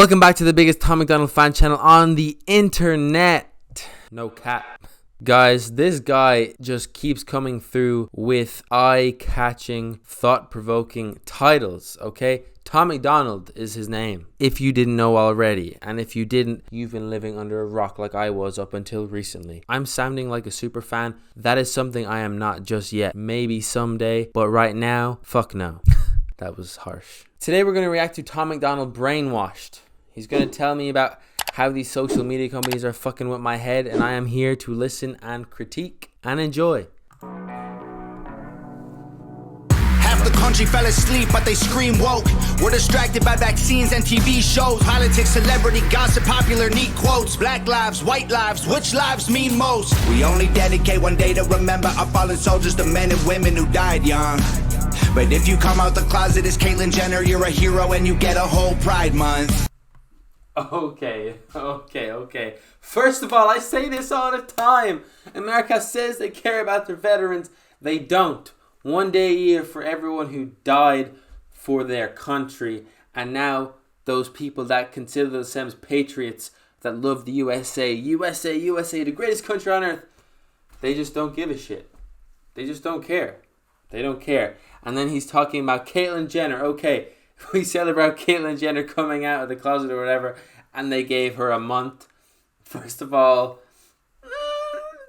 Welcome back to the biggest Tom MacDonald fan channel on the internet. No cap. Guys, this guy just keeps coming through with eye-catching, thought-provoking titles, okay? Tom MacDonald is his name, if you didn't know already. And if you didn't, you've been living under a rock like I was up until recently. I'm sounding like a super fan. That is something I am not just yet. Maybe someday, but right now, fuck no. That was harsh. Today we're going to react to Tom MacDonald Brainwashed. He's going to tell me about how these social media companies are fucking with my head, and I am here to listen and critique and enjoy. Half the country fell asleep, but they scream woke. We're distracted by vaccines and TV shows, politics, celebrity gossip, popular neat quotes. Black lives, white lives, which lives mean most? We only dedicate one day to remember our fallen soldiers, the men and women who died young. But if you come out the closet as Caitlyn Jenner, you're a hero and you get a whole Pride Month. Okay. First of all, I say this all the time. America says they care about their veterans. They don't. One day a year for everyone who died for their country. And now those people that consider themselves patriots, that love the USA, the greatest country on earth, they just don't give a shit. They just don't care. They don't care. And then he's talking about Caitlyn Jenner. Okay, we celebrate Caitlyn Jenner coming out of the closet or whatever, and they gave her a month. First of all,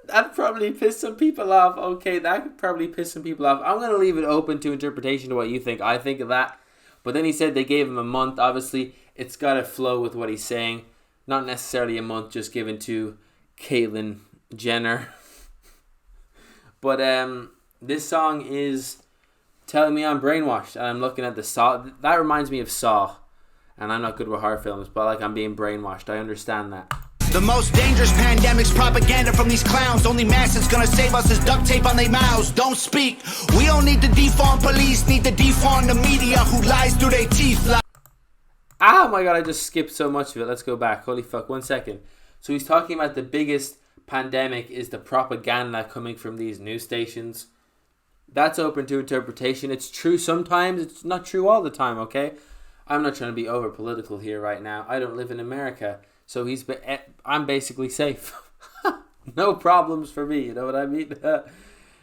that probably pissed some people off. Okay, that could probably piss some people off. I'm going to leave it open to interpretation to what you think. I think of that. But then he said they gave him a month. Obviously, it's got to flow with what he's saying. Not necessarily a month just given to Caitlyn Jenner. But this song is telling me I'm brainwashed, and I'm looking at the Saw. That reminds me of Saw, and I'm not good with horror films, but like I'm being brainwashed. I understand that. The most dangerous pandemic's propaganda from these clowns. Only mask that's gonna save us is duct tape on their mouths. Don't speak. We don't need to defund police, need to defund the media who lies through their teeth. Oh my god, I just skipped so much of it. Let's go back. Holy fuck, 1 second. So he's talking about the biggest pandemic is the propaganda coming from these news stations. That's open to interpretation. It's true sometimes. It's not true all the time, okay? I'm not trying to be over political here right now. I don't live in America. So I'm basically safe. No problems for me, you know what I mean?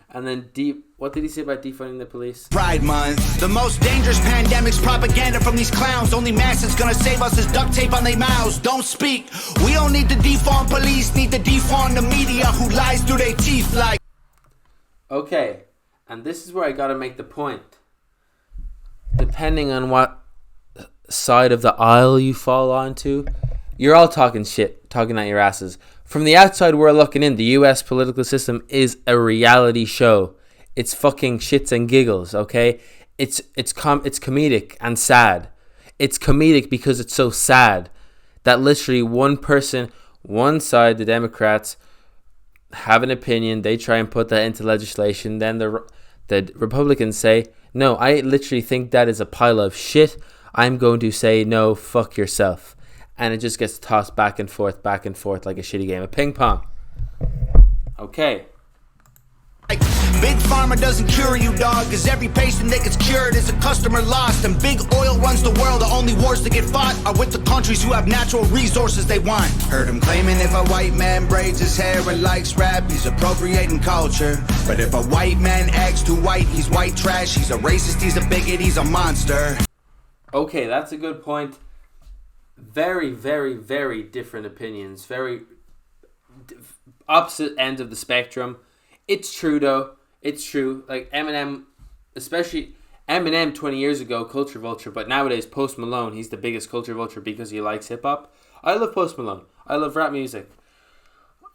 And then what did he say about defunding the police? Pride Month. The most dangerous pandemic's propaganda from these clowns. Only mask that's gonna save us is duct tape on their mouths. Don't speak. We don't need to defund police, need to defund the media who lies through their teeth like... Okay. And this is where I gotta make the point. Depending on what side of the aisle you fall onto, you're all talking shit, talking at your asses. From the outside we're looking in, the US political system is a reality show. It's fucking shits and giggles, okay? It's comedic and sad. It's comedic because it's so sad that literally one person, one side, the Democrats, have an opinion, they try and put that into legislation, then the Republicans say, no, I literally think that is a pile of shit, I'm going to say no, fuck yourself. And it just gets tossed back and forth like a shitty game of ping pong. Okay. Big Pharma doesn't cure you, dog, cause every patient that gets cured is a customer lost. And big oil runs the world. The only wars that get fought are with the countries who have natural resources they want. Heard him claiming if a white man braids his hair and likes rap, he's appropriating culture. But if a white man acts too white, he's white trash. He's a racist, he's a bigot, he's a monster. Okay, that's a good point. Very, very, very different opinions. Very opposite ends of the spectrum. It's true though. It's true. Like Eminem, especially Eminem 20 years ago, culture vulture. But nowadays, Post Malone, he's the biggest culture vulture because he likes hip hop. I love Post Malone. I love rap music.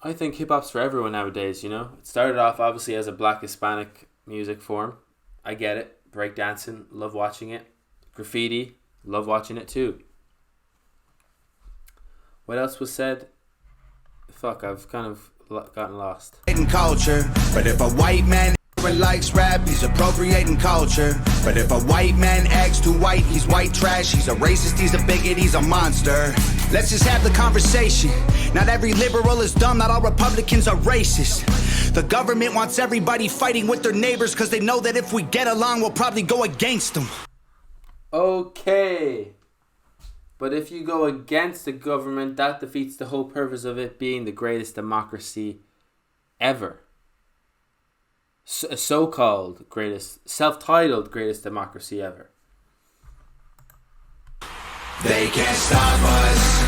I think hip hop's for everyone nowadays, you know. It started off obviously as a black Hispanic music form. I get it. Breakdancing, love watching it. Graffiti, love watching it too. What else was said? Fuck, I've kind of gotten lost. Culture, but if a white man likes rap, he's appropriating culture. But if a white man acts too white, he's white trash. He's a racist, he's a bigot, he's a monster. Let's just have the conversation. Not every liberal is dumb, not all Republicans are racist. The government wants everybody fighting with their neighbors because they know that if we get along, we'll probably go against them. Okay. But if you go against the government, that defeats the whole purpose of it being the greatest democracy ever. So-called greatest, self-titled greatest democracy ever. They can't stop us,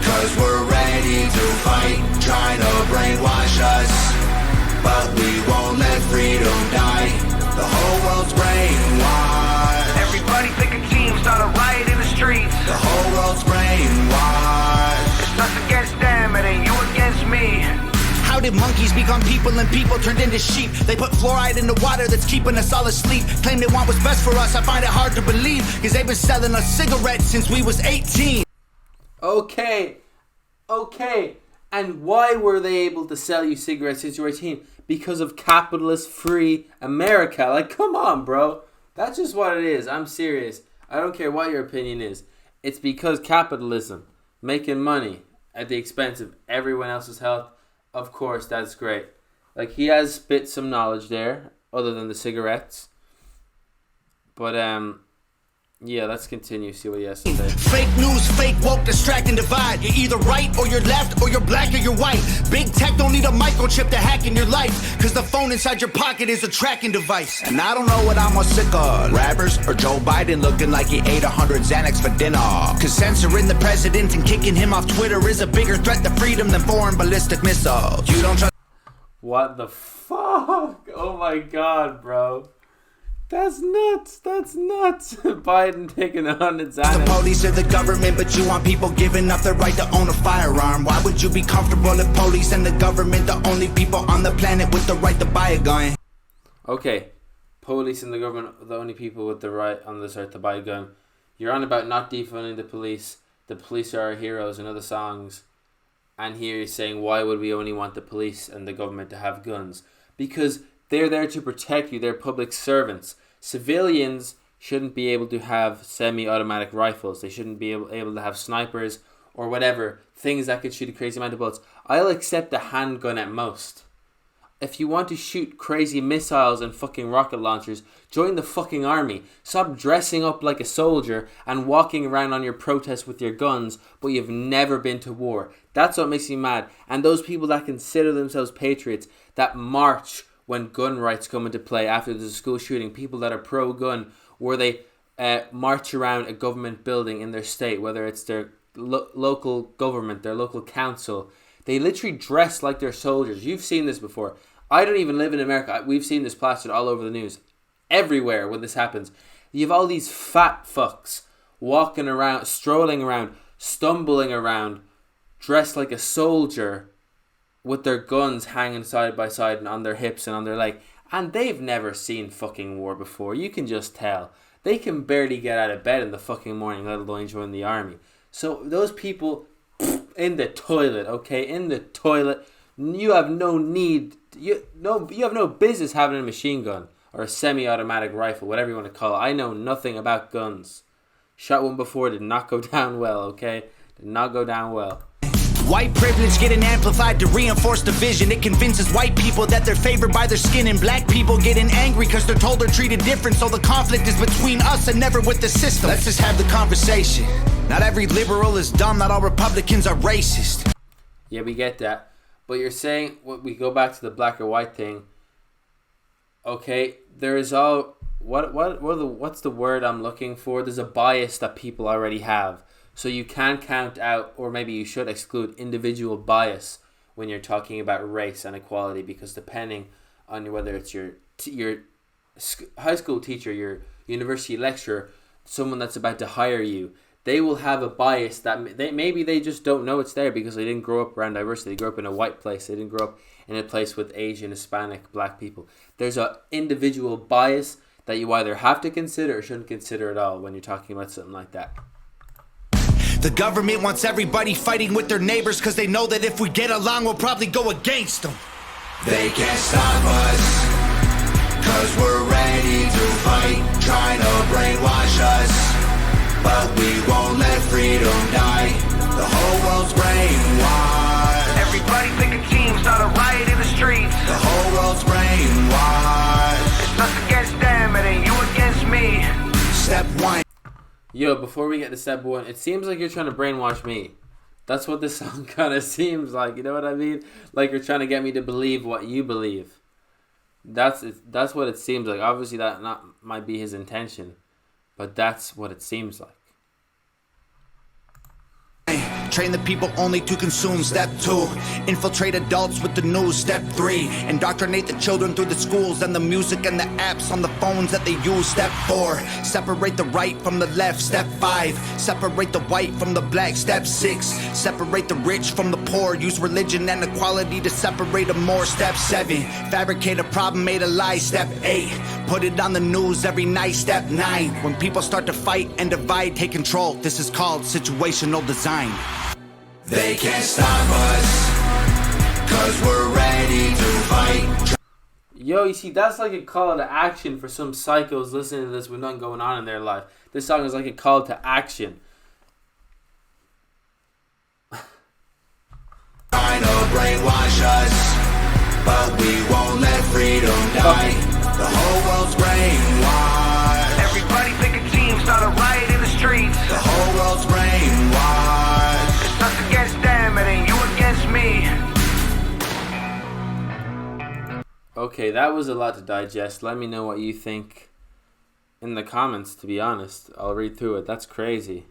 'cause we're ready to fight, trying to brainwash us. But we won't let freedom die. The whole world's brainwashed. Everybody pick a team, start a riot in the streets. The whole world's brainwashed. It's us against them, it ain't you against me. How did monkeys become people and people turned into sheep? They put fluoride in the water that's keeping us all asleep. Claim they want what's best for us, I find it hard to believe, 'cause they've been selling us cigarettes since we was 18. Okay. And why were they able to sell you cigarettes since you were 18? Because of capitalist free America. Like, come on, bro. That's just what it is. I'm serious. I don't care what your opinion is. It's because capitalism, making money at the expense of everyone else's health. Of course, that's great. Like, he has spit some knowledge there, other than the cigarettes. But, yeah, let's continue, see what he has to say. Fake news, fake woke, distract and divide. You're either right or you're left, or you're black or you're white. Big tech don't need a microchip to hack in your life, 'cause the phone inside your pocket is a tracking device. And I don't know what I'm more sick of, rappers or Joe Biden looking like he ate 100 Xanax for dinner. 'Cause censoring the president and kicking him off Twitter is a bigger threat to freedom than foreign ballistic missiles. You don't trust. What the fuck? Oh my god, bro. That's nuts. Biden taking 100 Xanax. The police or the government, but you want people giving up their right to own a firearm. Why would you be comfortable if police and the government the only people on the planet with the right to buy a gun? Okay, police and the government are the only people with the right on this earth to buy a gun. You're on about not defunding the police. The police are our heroes in other songs. And here you're saying, why would we only want the police and the government to have guns? Because they're there to protect you. They're public servants. Civilians shouldn't be able to have semi-automatic rifles. They shouldn't be able to have snipers or whatever, things that could shoot a crazy amount of bullets. I'll accept a handgun at most. If you want to shoot crazy missiles and fucking rocket launchers, join the fucking army. Stop dressing up like a soldier and walking around on your protest with your guns, but you've never been to war. That's what makes me mad. And those people that consider themselves patriots, that march when gun rights come into play after there's a school shooting, people that are pro-gun, where they march around a government building in their state, whether it's their local government, their local council, they literally dress like they're soldiers. You've seen this before. I don't even live in America. We've seen this plastered all over the news. Everywhere when this happens. You have all these fat fucks walking around, strolling around, stumbling around, dressed like a soldier, with their guns hanging side by side and on their hips and on their leg. And they've never seen fucking war before. You can just tell. They can barely get out of bed in the fucking morning, let alone join the army. So those people, in the toilet, okay? In the toilet. You have no need, you have no business having a machine gun or a semi-automatic rifle, whatever you want to call it. I know nothing about guns. Shot one before, did not go down well, okay? Did not go down well. White privilege getting amplified to reinforce division. It convinces white people that they're favored by their skin, and black people getting angry because they're told they're treated different. So the conflict is between us and never with the system. Let's just have the conversation. Not every liberal is dumb. Not all Republicans are racist. Yeah, we get that. But you're saying, we go back to the black or white thing. Okay, there is all... What's the word I'm looking for? There's a bias that people already have. So you can count out, or maybe you should exclude individual bias when you're talking about race and equality, because depending on whether it's your high school teacher, your university lecturer, someone that's about to hire you, they will have a bias that maybe they just don't know it's there because they didn't grow up around diversity. They grew up in a white place. They didn't grow up in a place with Asian, Hispanic, black people. There's an individual bias that you either have to consider or shouldn't consider at all when you're talking about something like that. The government wants everybody fighting with their neighbors because they know that if we get along, we'll probably go against them. They can't stop us because we're ready to fight, trying to brainwash us. But we won't let freedom die. The whole world's brainwashed. Everybody pick a team, start a riot in the streets. The whole world's brainwashed. It's us against them, it ain't you against me. Step one. Yo, before we get to step one, it seems like you're trying to brainwash me. That's what this song kind of seems like. You know what I mean? Like you're trying to get me to believe what you believe. That's what it seems like. Obviously, that might be his intention, but that's what it seems like. Train the people only to consume. Step 2, infiltrate adults with the news. Step 3, indoctrinate the children through the schools and the music and the apps on the phones that they use. Step 4, separate the right from the left. Step 5, separate the white from the black. Step 6, separate the rich from the poor. Use religion and equality to separate them more. Step 7, fabricate a problem, made a lie. Step 8, put it on the news every night. Step 9, when people start to fight and divide, take control. This is called situational design. They can't stop us, 'cause we're ready to fight. Yo, you see, that's like a call to action for some psychos listening to this with nothing going on in their life. This song is like a call to action. Trying to brainwash us, but we won't let freedom die. The whole world's brainwashed. Everybody pick a team, start a riot in the streets. The whole world's brainwashed. It's us against them, and then you against me. Okay, that was a lot to digest. Let me know what you think in the comments, to be honest. I'll read through it. That's crazy.